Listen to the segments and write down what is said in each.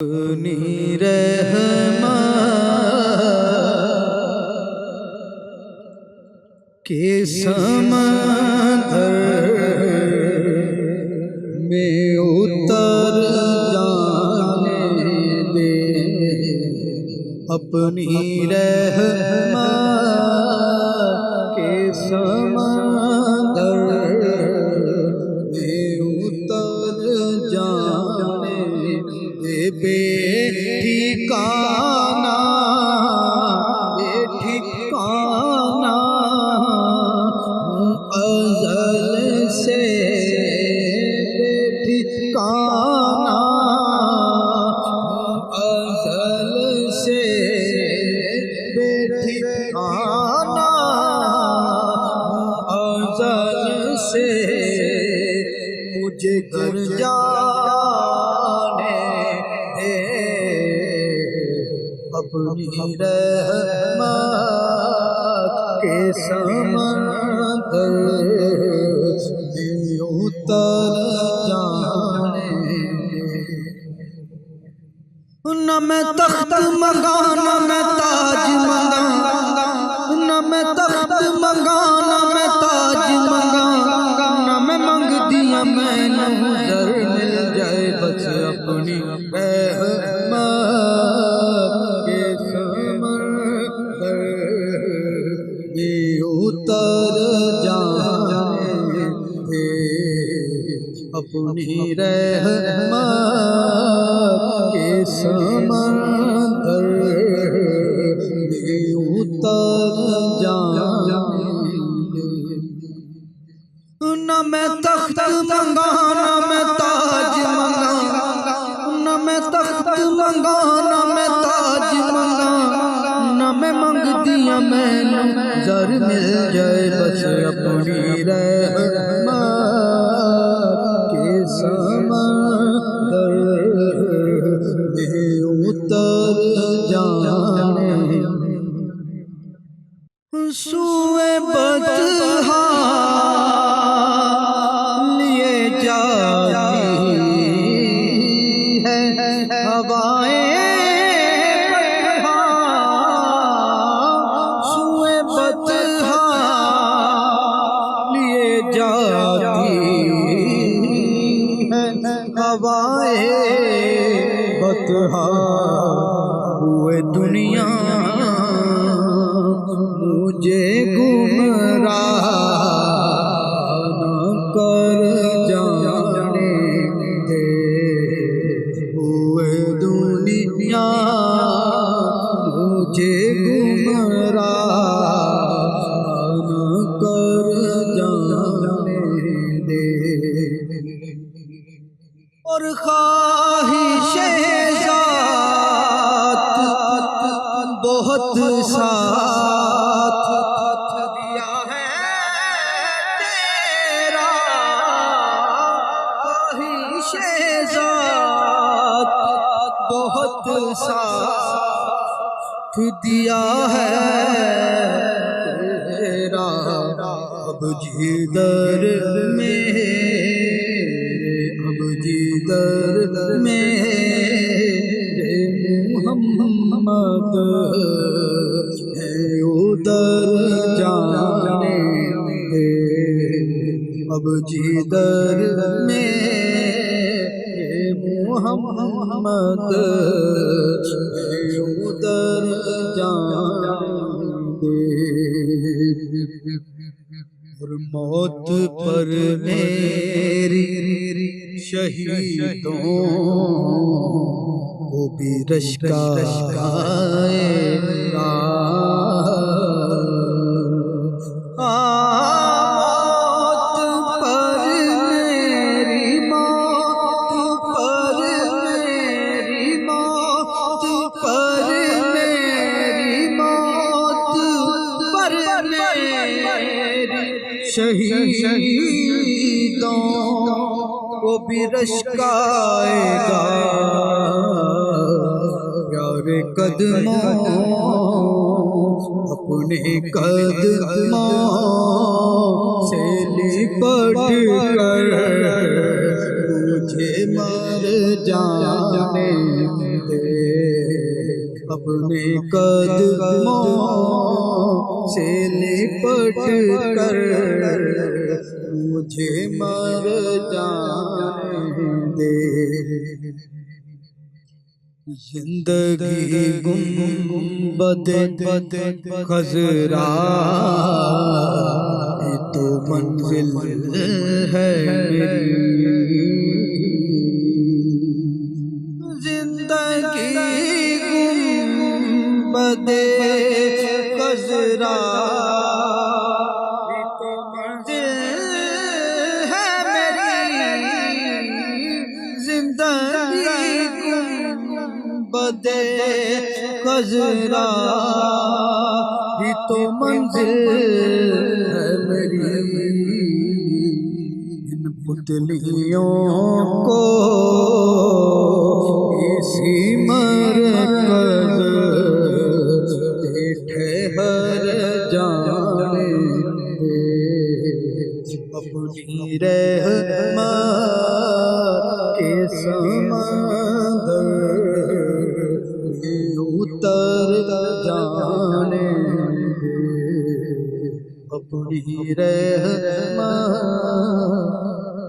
अपनी रहमत के समंदर में उतर जाने दे। अपनी रहमत के समंदर में उतर जाने दे। बेठिकाना बेठिकाना अज़ल से बेठिकाना अज़ल से बेठिकाना अज़ल से मुझे घर जाने दे। अपनी रहमत के समंदर में उतर जाने दे। न मैं तख्त मंगा न मैं ताज मंगा, न मैं तख्त मंगा न मैं ताज मंगा, न मैं मंग दिया मैंने नजर मिल जाए बस अपनी रहमत के समंदर में उतर जाने दे। अपनी रहमत के समंदर में उतर जाने दे। न मैं तख्त मंगा न मैं ताज मंगा, न मैं तख्त मंगा न मैं ताज मंगा, न मैं मंग दिया मैंने जर मिल जाए बस अपनी रहमत के समंदर में उतर जाने। सूए बदहा लिए जाती है हवाएं बदहा, सूए बदहा लिए जाती है हवाएं बदहा। हुए दुनिया मुझे गुमराह न कर जाने दे। हुए दुनिया मुझे गुमराह न कर जाने दे। और ख्वाहिशे ज़ात बहुत साथ दिया है तेरा। ख्वाहिशे ज़ात बहुत साथ दिया है तेरा। अब जिधर मेरे अब जिधर मेरे मोहम्मद है उधर जाने दे। अब जिधर मेरे मोहम्मद है उधर जाने दे। और मौत पर मेरी शहीदों को भी रश्काएगा। मौत पर मेरी मौत पर मेरी मौत पर मेरी मौत पर मेरी शहीदों को भी रश्काएगा। यार कदमों अपने कदमों से लिपट कर मुझे मर जाने अपने कदमों से लिपट कर मुझे मर जाने दे। जिंदगी गुंबद खजरा ये तो मंजिल है मेरी। जिंदगी गुंबद खजरा ये तो मंजिल है मेरी। जिंदगी बदे खजरा ही तो मंजिल है मेरी। इन पुतलियों को इसी मरकज़ पे ठहर जाने दे। अपनी रहमत के समंदर उतर जाने दे। अपनी रहमत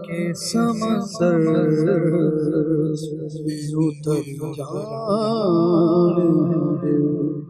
के समंदर उतर जाने दे।